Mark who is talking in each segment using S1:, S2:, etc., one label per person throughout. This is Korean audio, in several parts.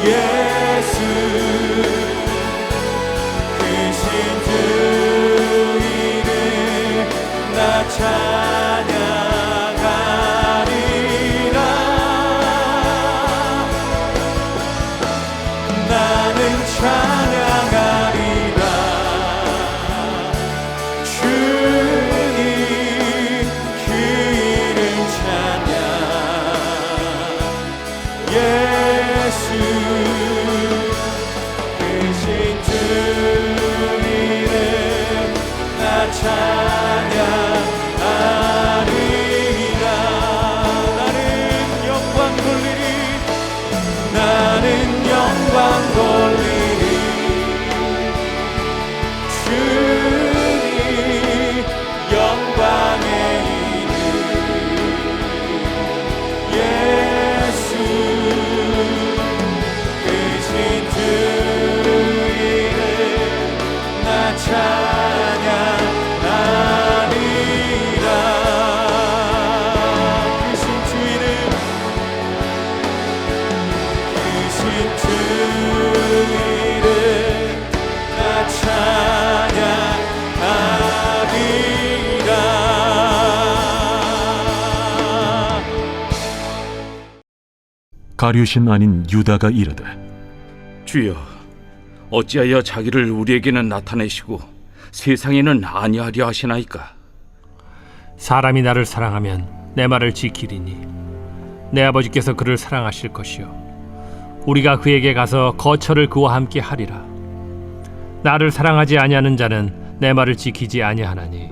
S1: 예수 크신 주 이름 나 찬양하리라. 나는 찬양하리라. 주님 그 이름 찬양. 예수 크신 주 이름 나 찬양하리라. 나는 영광 돌리리. 나는 영광 돌리리. 주님 영광의 이름. 예수 크신 주 이름 나 찬양하리라. 크신 주 이름 크신 주 이름 나 찬양하리라.
S2: 가룟신 아닌 유다가 이르되
S3: 주여, 어찌하여 자기를 우리에게는 나타내시고 세상에는 아니하려 하시나이까?
S4: 사람이 나를 사랑하면 내 말을 지키리니 내 아버지께서 그를 사랑하실 것이요 우리가 그에게 가서 거처를 그와 함께 하리라. 나를 사랑하지 아니하는 자는 내 말을 지키지 아니하나니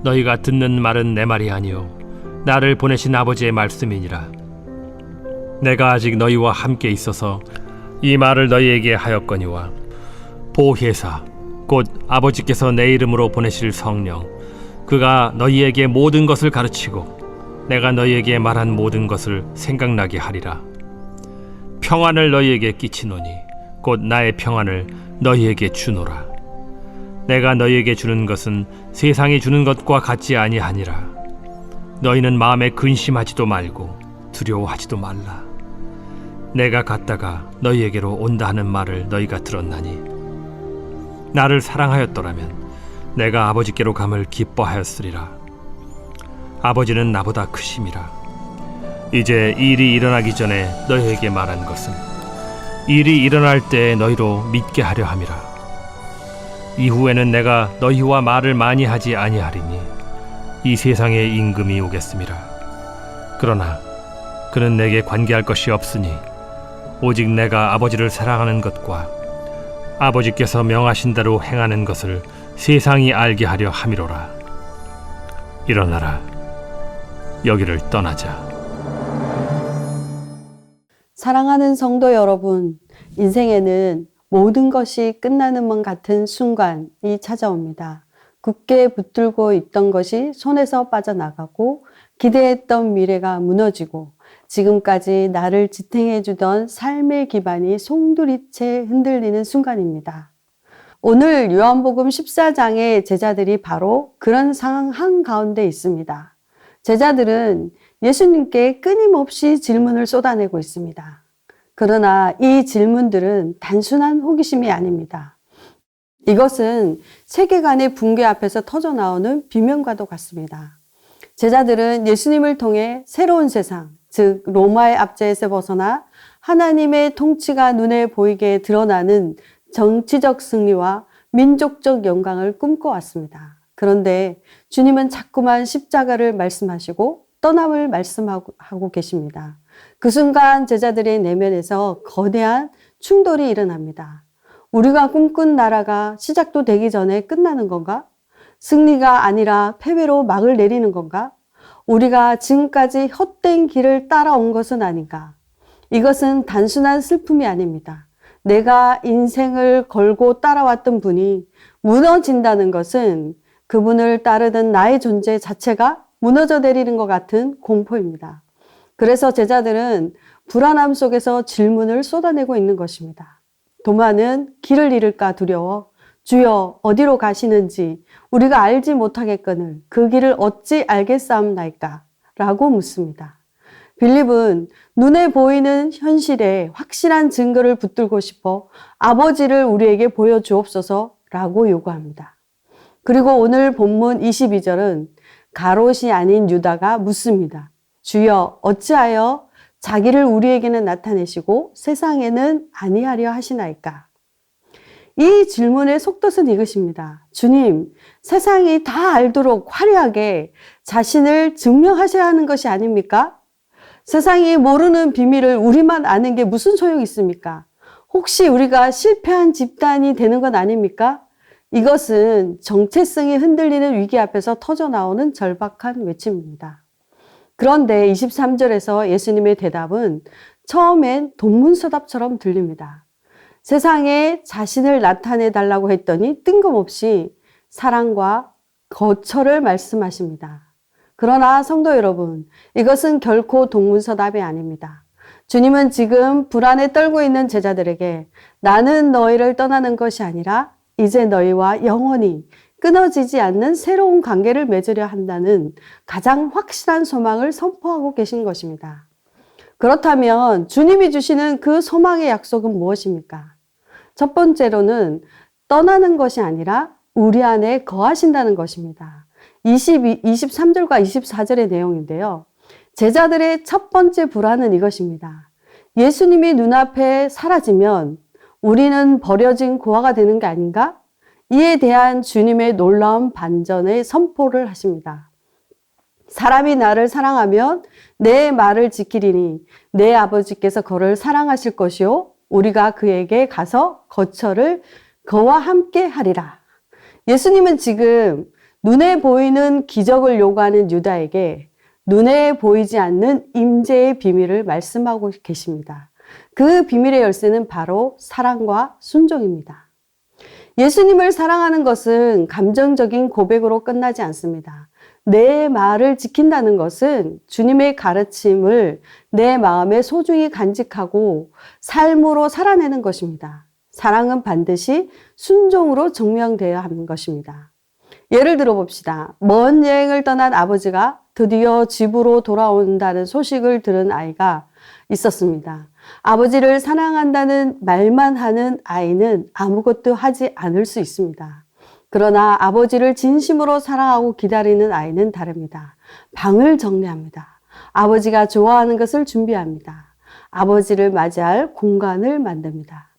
S4: 너희가 듣는 말은 내 말이 아니요 나를 보내신 아버지의 말씀이니라. 내가 아직 너희와 함께 있어서 이 말을 너희에게 하였거니와 보혜사 곧 아버지께서 내 이름으로 보내실 성령 그가 너희에게 모든 것을 가르치고 내가 너희에게 말한 모든 것을 생각나게 하리라. 평안을 너희에게 끼치노니 곧 나의 평안을 너희에게 주노라. 내가 너희에게 주는 것은 세상이 주는 것과 같지 아니하니라. 너희는 마음에 근심하지도 말고 두려워하지도 말라. 내가 갔다가 너희에게로 온다 하는 말을 너희가 들었나니 나를 사랑하였더라면 내가 아버지께로 감을 기뻐하였으리라. 아버지는 나보다 크심이라. 이제 일이 일어나기 전에 너희에게 말한 것은 일이 일어날 때 너희로 믿게 하려 함이라. 이후에는 내가 너희와 말을 많이 하지 아니하리니 이 세상에 임금이 오겠음이라. 그러나 그는 내게 관계할 것이 없으니 오직 내가 아버지를 사랑하는 것과 아버지께서 명하신 대로 행하는 것을 세상이 알게 하려 함이로라. 일어나라. 여기를 떠나자.
S5: 사랑하는 성도 여러분, 인생에는 모든 것이 끝나는 것 같은 순간이 찾아옵니다. 굳게 붙들고 있던 것이 손에서 빠져나가고 기대했던 미래가 무너지고 지금까지 나를 지탱해 주던 삶의 기반이 송두리째 흔들리는 순간입니다. 오늘 요한복음 14장의 제자들이 바로 그런 상황 한가운데 있습니다. 제자들은 예수님께 끊임없이 질문을 쏟아내고 있습니다. 그러나 이 질문들은 단순한 호기심이 아닙니다. 이것은 세계관의 붕괴 앞에서 터져나오는 비명과도 같습니다. 제자들은 예수님을 통해 새로운 세상, 즉 로마의 압제에서 벗어나 하나님의 통치가 눈에 보이게 드러나는 정치적 승리와 민족적 영광을 꿈꿔왔습니다. 그런데 주님은 자꾸만 십자가를 말씀하시고 떠남을 말씀하고 계십니다. 그 순간 제자들의 내면에서 거대한 충돌이 일어납니다. 우리가 꿈꾼 나라가 시작도 되기 전에 끝나는 건가? 승리가 아니라 패배로 막을 내리는 건가? 우리가 지금까지 헛된 길을 따라온 것은 아닌가? 이것은 단순한 슬픔이 아닙니다. 내가 인생을 걸고 따라왔던 분이 무너진다는 것은 그분을 따르던 나의 존재 자체가 무너져 내리는 것 같은 공포입니다. 그래서 제자들은 불안함 속에서 질문을 쏟아내고 있는 것입니다. 도마는 길을 잃을까 두려워 주여 어디로 가시는지 우리가 알지 못하겠거늘 그 길을 어찌 알겠사옵나이까? 라고 묻습니다. 빌립은 눈에 보이는 현실에 확실한 증거를 붙들고 싶어 아버지를 우리에게 보여주옵소서라고 요구합니다. 그리고 오늘 본문 22절은 가롯이 아닌 유다가 묻습니다. 주여, 어찌하여 자기를 우리에게는 나타내시고 세상에는 아니하려 하시나이까? 이 질문의 속뜻은 이것입니다. 주님, 세상이 다 알도록 화려하게 자신을 증명하셔야 하는 것이 아닙니까? 세상이 모르는 비밀을 우리만 아는 게 무슨 소용이 있습니까? 혹시 우리가 실패한 집단이 되는 건 아닙니까? 이것은 정체성이 흔들리는 위기 앞에서 터져나오는 절박한 외침입니다. 그런데 23절에서 예수님의 대답은 처음엔 동문서답처럼 들립니다. 세상에 자신을 나타내 달라고 했더니 뜬금없이 사랑과 거처를 말씀하십니다. 그러나 성도 여러분, 이것은 결코 동문서답이 아닙니다. 주님은 지금 불안에 떨고 있는 제자들에게 나는 너희를 떠나는 것이 아니라 이제 너희와 영원히 끊어지지 않는 새로운 관계를 맺으려 한다는 가장 확실한 소망을 선포하고 계신 것입니다. 그렇다면 주님이 주시는 그 소망의 약속은 무엇입니까? 첫 번째로는 떠나는 것이 아니라 우리 안에 거하신다는 것입니다. 23절과 24절의 내용인데요. 제자들의 첫 번째 불안은 이것입니다. 예수님이 눈앞에 사라지면 우리는 버려진 고아가 되는 게 아닌가? 이에 대한 주님의 놀라운 반전의 선포를 하십니다. 사람이 나를 사랑하면 내 말을 지키리니 내 아버지께서 그를 사랑하실 것이요 우리가 그에게 가서 거처를 그와 함께 하리라. 예수님은 지금 눈에 보이는 기적을 요구하는 유다에게 눈에 보이지 않는 임재의 비밀을 말씀하고 계십니다. 그 비밀의 열쇠는 바로 사랑과 순종입니다. 예수님을 사랑하는 것은 감정적인 고백으로 끝나지 않습니다. 내 말을 지킨다는 것은 주님의 가르침을 내 마음에 소중히 간직하고 삶으로 살아내는 것입니다. 사랑은 반드시 순종으로 증명되어야 하는 것입니다. 예를 들어 봅시다. 먼 여행을 떠난 아버지가 드디어 집으로 돌아온다는 소식을 들은 아이가 있었습니다. 아버지를 사랑한다는 말만 하는 아이는 아무것도 하지 않을 수 있습니다. 그러나 아버지를 진심으로 사랑하고 기다리는 아이는 다릅니다. 방을 정리합니다. 아버지가 좋아하는 것을 준비합니다. 아버지를 맞이할 공간을 만듭니다.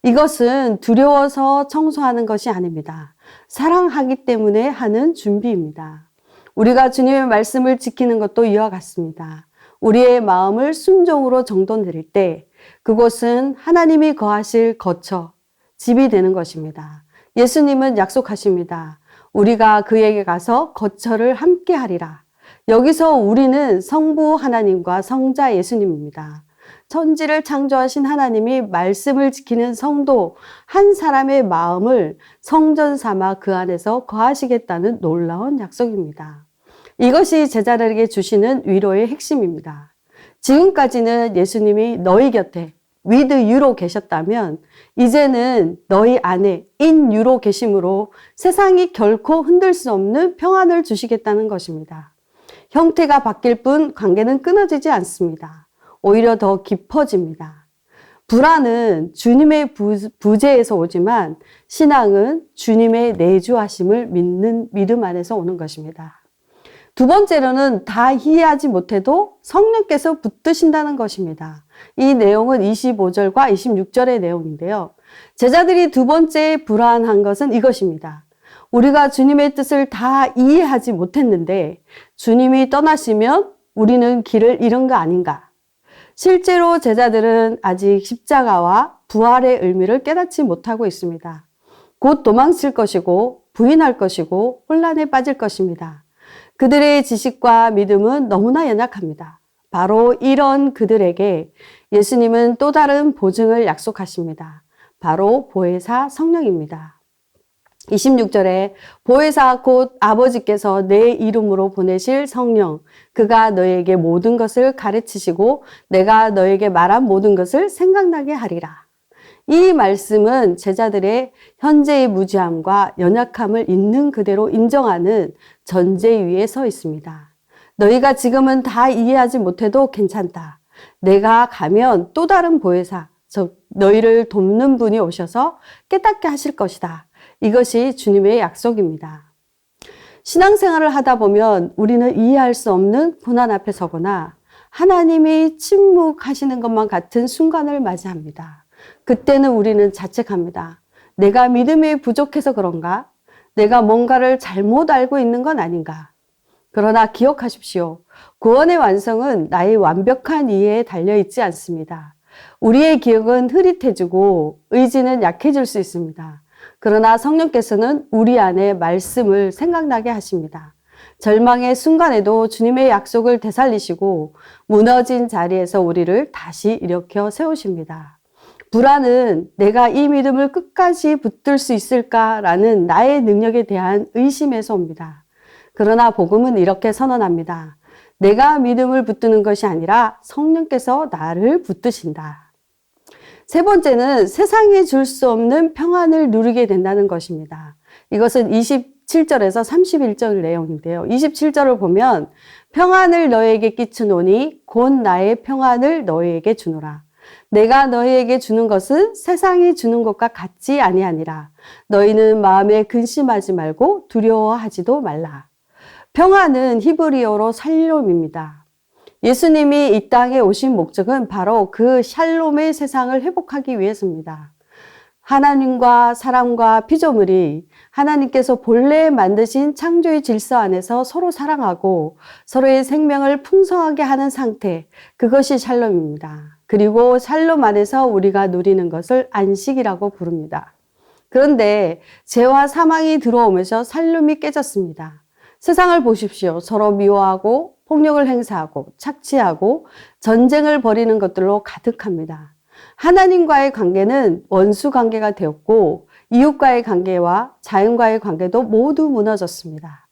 S5: 이것은 두려워서 청소하는 것이 아닙니다. 사랑하기 때문에 하는 준비입니다. 우리가 주님의 말씀을 지키는 것도 이와 같습니다. 우리의 마음을 순종으로 정돈드릴 때 그곳은 하나님이 거하실 거처, 집이 되는 것입니다. 예수님은 약속하십니다. 우리가 그에게 가서 거처를 함께 하리라. 여기서 우리는 성부 하나님과 성자 예수님입니다. 천지를 창조하신 하나님이 말씀을 지키는 성도 한 사람의 마음을 성전 삼아 그 안에서 거하시겠다는 놀라운 약속입니다. 이것이 제자들에게 주시는 위로의 핵심입니다. 지금까지는 예수님이 너희 곁에 with you로 계셨다면 이제는 너희 안에 in you로 계심으로 세상이 결코 흔들 수 없는 평안을 주시겠다는 것입니다. 형태가 바뀔 뿐 관계는 끊어지지 않습니다. 오히려 더 깊어집니다. 불안은 주님의 부재에서 오지만 신앙은 주님의 내주하심을 믿는 믿음 안에서 오는 것입니다. 두 번째로는 다 이해하지 못해도 성령께서 붙드신다는 것입니다. 이 내용은 25절과 26절의 내용인데요. 제자들이 두 번째 불안한 것은 이것입니다. 우리가 주님의 뜻을 다 이해하지 못했는데 주님이 떠나시면 우리는 길을 잃은 거 아닌가? 실제로 제자들은 아직 십자가와 부활의 의미를 깨닫지 못하고 있습니다. 곧 도망칠 것이고 부인할 것이고 혼란에 빠질 것입니다. 그들의 지식과 믿음은 너무나 연약합니다. 바로 이런 그들에게 예수님은 또 다른 보증을 약속하십니다. 바로 보혜사 성령입니다. 26절에 보혜사 곧 아버지께서 내 이름으로 보내실 성령, 그가 너에게 모든 것을 가르치시고 내가 너에게 말한 모든 것을 생각나게 하리라. 이 말씀은 제자들의 현재의 무지함과 연약함을 있는 그대로 인정하는 전제 위에 서 있습니다. 너희가 지금은 다 이해하지 못해도 괜찮다. 내가 가면 또 다른 보혜사, 즉 너희를 돕는 분이 오셔서 깨닫게 하실 것이다. 이것이 주님의 약속입니다. 신앙생활을 하다 보면 우리는 이해할 수 없는 고난 앞에 서거나 하나님이 침묵하시는 것만 같은 순간을 맞이합니다. 그때는 우리는 자책합니다. 내가 믿음이 부족해서 그런가? 내가 뭔가를 잘못 알고 있는 건 아닌가? 그러나 기억하십시오. 구원의 완성은 나의 완벽한 이해에 달려있지 않습니다. 우리의 기억은 흐릿해지고 의지는 약해질 수 있습니다. 그러나 성령께서는 우리 안에 말씀을 생각나게 하십니다. 절망의 순간에도 주님의 약속을 되살리시고 무너진 자리에서 우리를 다시 일으켜 세우십니다. 불안은 내가 이 믿음을 끝까지 붙들 수 있을까라는 나의 능력에 대한 의심에서 옵니다. 그러나 복음은 이렇게 선언합니다. 내가 믿음을 붙드는 것이 아니라 성령께서 나를 붙드신다. 세 번째는 세상이 줄 수 없는 평안을 누리게 된다는 것입니다. 이것은 27절에서 31절 내용인데요. 27절을 보면 평안을 너희에게 끼치노니 곧 나의 평안을 너희에게 주노라. 내가 너희에게 주는 것은 세상이 주는 것과 같지 아니하니라. 너희는 마음에 근심하지 말고 두려워하지도 말라. 평안은 히브리어로 샬롬입니다. 예수님이 이 땅에 오신 목적은 바로 그 샬롬의 세상을 회복하기 위해서입니다. 하나님과 사람과 피조물이 하나님께서 본래 만드신 창조의 질서 안에서 서로 사랑하고 서로의 생명을 풍성하게 하는 상태, 그것이 샬롬입니다. 그리고 샬롬 안에서 우리가 누리는 것을 안식이라고 부릅니다. 그런데 죄와 사망이 들어오면서 샬롬이 깨졌습니다. 세상을 보십시오. 서로 미워하고 폭력을 행사하고 착취하고 전쟁을 벌이는 것들로 가득합니다. 하나님과의 관계는 원수 관계가 되었고 이웃과의 관계와 자연과의 관계도 모두 무너졌습니다.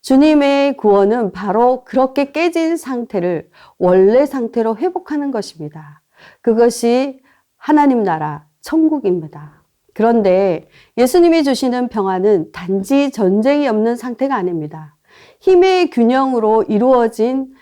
S5: 주님의 구원은 바로 그렇게 깨진 상태를 원래 상태로 회복하는 것입니다. 그것이 하나님 나라, 천국입니다. 그런데 예수님이 주시는 평안은 단지 전쟁이 없는 상태가 아닙니다. 힘의 균형으로 이루어진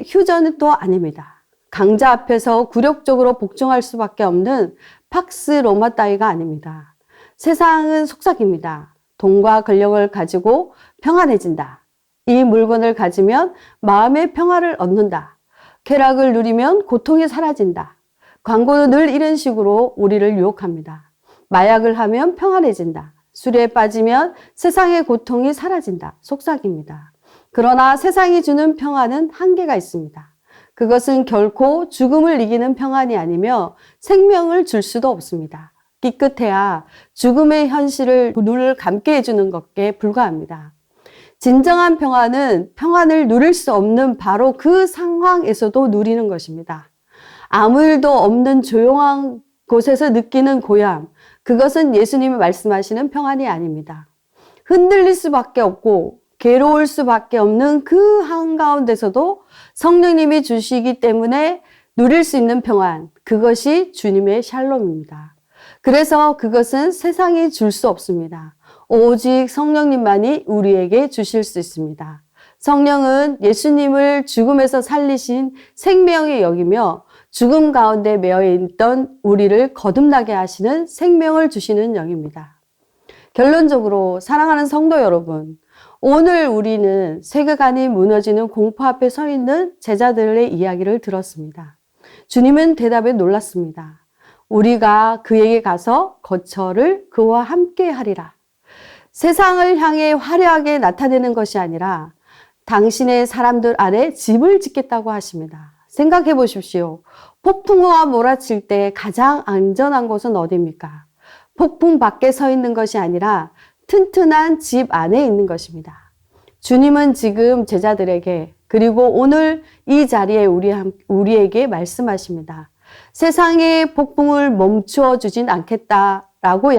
S5: 휴전도 아닙니다. 강자 앞에서 굴욕적으로 복종할 수밖에 없는 팍스 로마 따위가 아닙니다. 세상은 속삭입니다. 돈과 권력을 가지고 평안해진다. 이 물건을 가지면 마음의 평화를 얻는다. 쾌락을 누리면 고통이 사라진다. 광고는 늘 이런 식으로 우리를 유혹합니다. 마약을 하면 평안해진다. 술에 빠지면 세상의 고통이 사라진다. 속삭입니다. 그러나 세상이 주는 평안은 한계가 있습니다. 그것은 결코 죽음을 이기는 평안이 아니며 생명을 줄 수도 없습니다. 기껏해야 죽음의 현실을 눈을 감게 해주는 것에 불과합니다. 진정한 평안은 평안을 누릴 수 없는 바로 그 상황에서도 누리는 것입니다. 아무 일도 없는 조용한 곳에서 느끼는 고요함, 그것은 예수님이 말씀하시는 평안이 아닙니다. 흔들릴 수밖에 없고 괴로울 수밖에 없는 그 한가운데서도 성령님이 주시기 때문에 누릴 수 있는 평안, 그것이 주님의 샬롬입니다. 그래서 그것은 세상이 줄 수 없습니다. 오직 성령님만이 우리에게 주실 수 있습니다. 성령은 예수님을 죽음에서 살리신 생명의 영이며 죽음 가운데 매여 있던 우리를 거듭나게 하시는 생명을 주시는 영입니다. 결론적으로 사랑하는 성도 여러분, 오늘 우리는 세계관이 무너지는 공포 앞에 서 있는 제자들의 이야기를 들었습니다. 주님은 대답에 놀랐습니다. 우리가 그에게 가서 거처를 그와 함께 하리라. 세상을 향해 화려하게 나타내는 것이 아니라 당신의 사람들 안에 집을 짓겠다고 하십니다. 생각해 보십시오. 폭풍우가 몰아칠 때 가장 안전한 곳은 어디입니까? 폭풍 밖에 서 있는 것이 아니라 튼튼한 집 안에 있는 것입니다. 주님은 지금 제자들에게 그리고 오늘 이 자리에 우리에게 말씀하십니다. 세상의 폭풍을 멈추어 주진 않겠다라고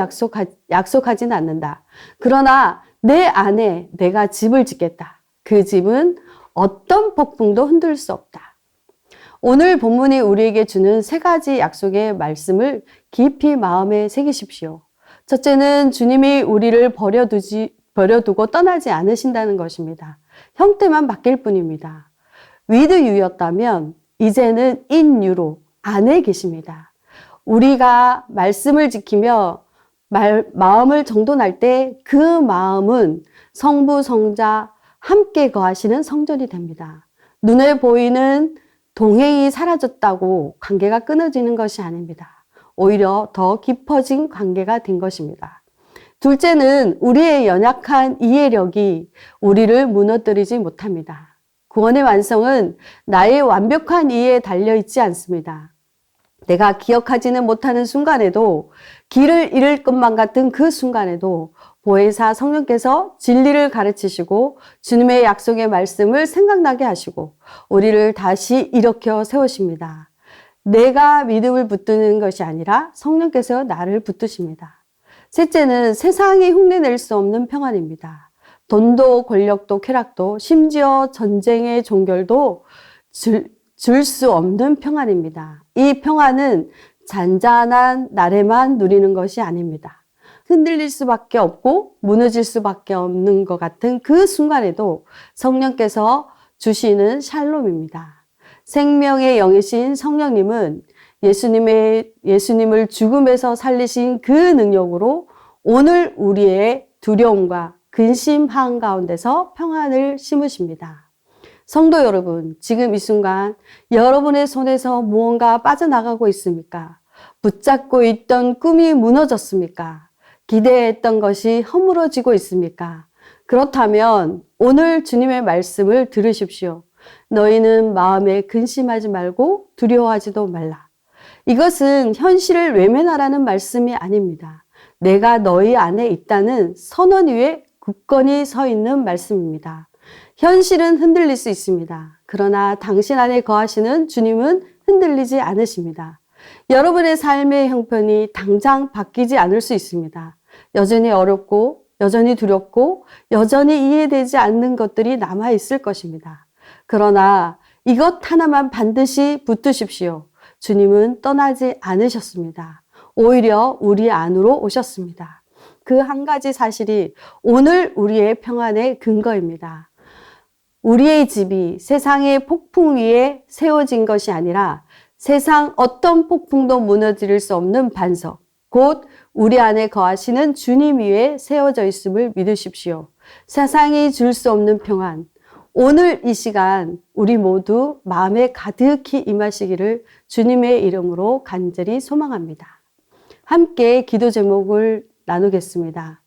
S5: 약속하진 않는다. 그러나 내 안에 내가 집을 짓겠다. 그 집은 어떤 폭풍도 흔들 수 없다. 오늘 본문이 우리에게 주는 세 가지 약속의 말씀을 깊이 마음에 새기십시오. 첫째는 주님이 우리를 버려두고 떠나지 않으신다는 것입니다. 형태만 바뀔 뿐입니다. with you였다면 이제는 in you로 안에 계십니다. 우리가 말씀을 지키며 마음을 정돈할 때 그 마음은 성부, 성자 함께 거하시는 성전이 됩니다. 눈에 보이는 동행이 사라졌다고 관계가 끊어지는 것이 아닙니다. 오히려 더 깊어진 관계가 된 것입니다. 둘째는 우리의 연약한 이해력이 우리를 무너뜨리지 못합니다. 구원의 완성은 나의 완벽한 이해에 달려있지 않습니다. 내가 기억하지는 못하는 순간에도 길을 잃을 것만 같은 그 순간에도 보혜사 성령께서 진리를 가르치시고 주님의 약속의 말씀을 생각나게 하시고 우리를 다시 일으켜 세우십니다. 내가 믿음을 붙드는 것이 아니라 성령께서 나를 붙드십니다. 셋째는 세상이 흉내낼 수 없는 평안입니다. 돈도 권력도 쾌락도 심지어 전쟁의 종결도 줄 수 없는 평안입니다. 이 평안은 잔잔한 날에만 누리는 것이 아닙니다. 흔들릴 수밖에 없고 무너질 수밖에 없는 것 같은 그 순간에도 성령께서 주시는 샬롬입니다. 생명의 영이신 성령님은 예수님을 죽음에서 살리신 그 능력으로 오늘 우리의 두려움과 근심 한가운데서 평안을 심으십니다. 성도 여러분, 지금 이 순간 여러분의 손에서 무언가 빠져나가고 있습니까? 붙잡고 있던 꿈이 무너졌습니까? 기대했던 것이 허물어지고 있습니까? 그렇다면 오늘 주님의 말씀을 들으십시오. 너희는 마음에 근심하지 말고 두려워하지도 말라. 이것은 현실을 외면하라는 말씀이 아닙니다. 내가 너희 안에 있다는 선언 위에 굳건히 서 있는 말씀입니다. 현실은 흔들릴 수 있습니다. 그러나 당신 안에 거하시는 주님은 흔들리지 않으십니다. 여러분의 삶의 형편이 당장 바뀌지 않을 수 있습니다. 여전히 어렵고 여전히 두렵고 여전히 이해되지 않는 것들이 남아있을 것입니다. 그러나 이것 하나만 반드시 붙드십시오. 주님은 떠나지 않으셨습니다. 오히려 우리 안으로 오셨습니다. 그 한 가지 사실이 오늘 우리의 평안의 근거입니다. 우리의 집이 세상의 폭풍 위에 세워진 것이 아니라 세상 어떤 폭풍도 무너뜨릴 수 없는 반석, 곧 우리 안에 거하시는 주님 위에 세워져 있음을 믿으십시오. 세상이 줄 수 없는 평안, 오늘 이 시간 우리 모두 마음에 가득히 임하시기를 주님의 이름으로 간절히 소망합니다. 함께 기도 제목을 나누겠습니다.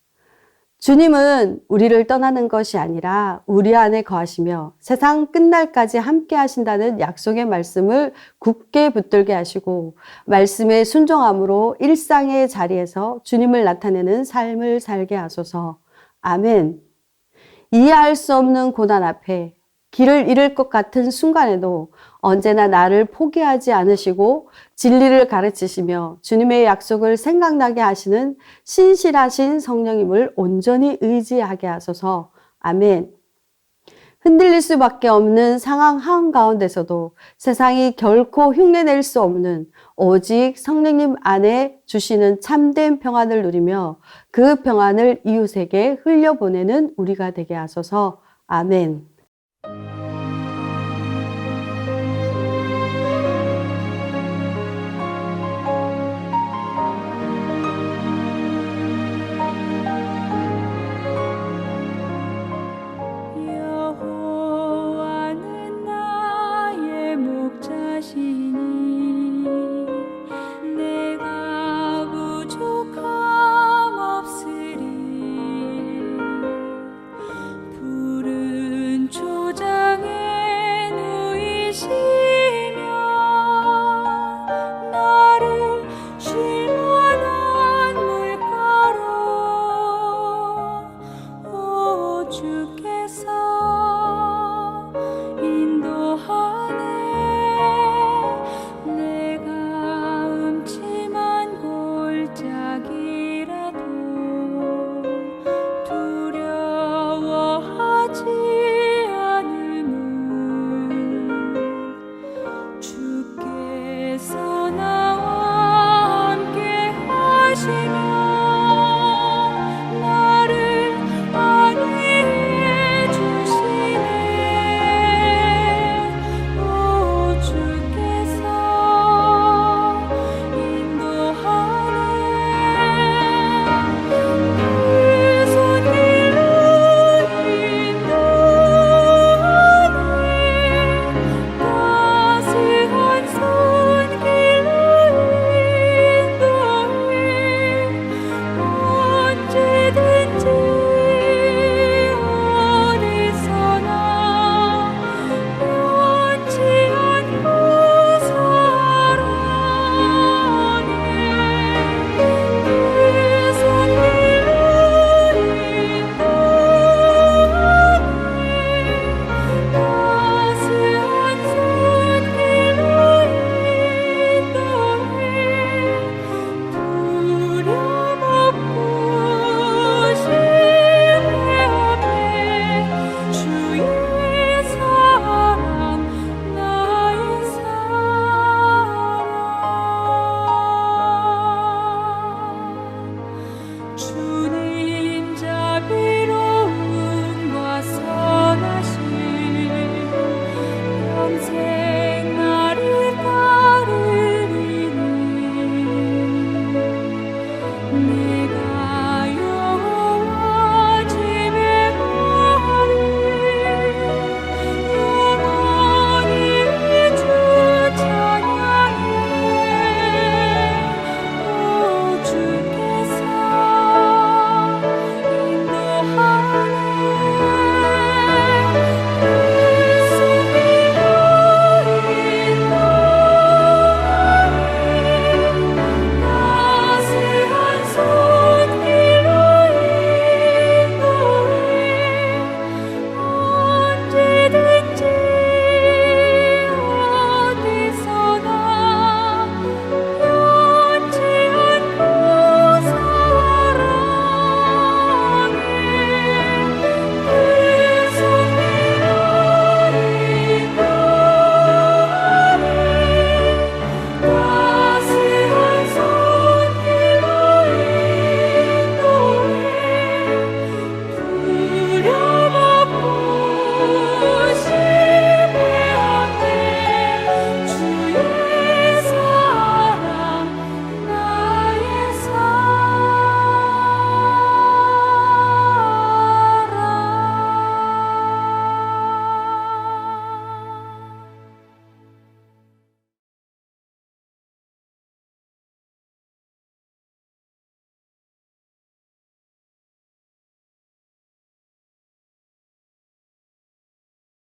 S5: 주님은 우리를 떠나는 것이 아니라 우리 안에 거하시며 세상 끝날까지 함께 하신다는 약속의 말씀을 굳게 붙들게 하시고 말씀에 순종함으로 일상의 자리에서 주님을 나타내는 삶을 살게 하소서. 아멘. 이해할 수 없는 고난 앞에 길을 잃을 것 같은 순간에도 언제나 나를 포기하지 않으시고 진리를 가르치시며 주님의 약속을 생각나게 하시는 신실하신 성령님을 온전히 의지하게 하소서. 아멘. 흔들릴 수밖에 없는 상황 한가운데서도 세상이 결코 흉내낼 수 없는 오직 성령님 안에 주시는 참된 평안을 누리며 그 평안을 이웃에게 흘려보내는 우리가 되게 하소서. 아멘.
S6: 여호와는 나의 목자시니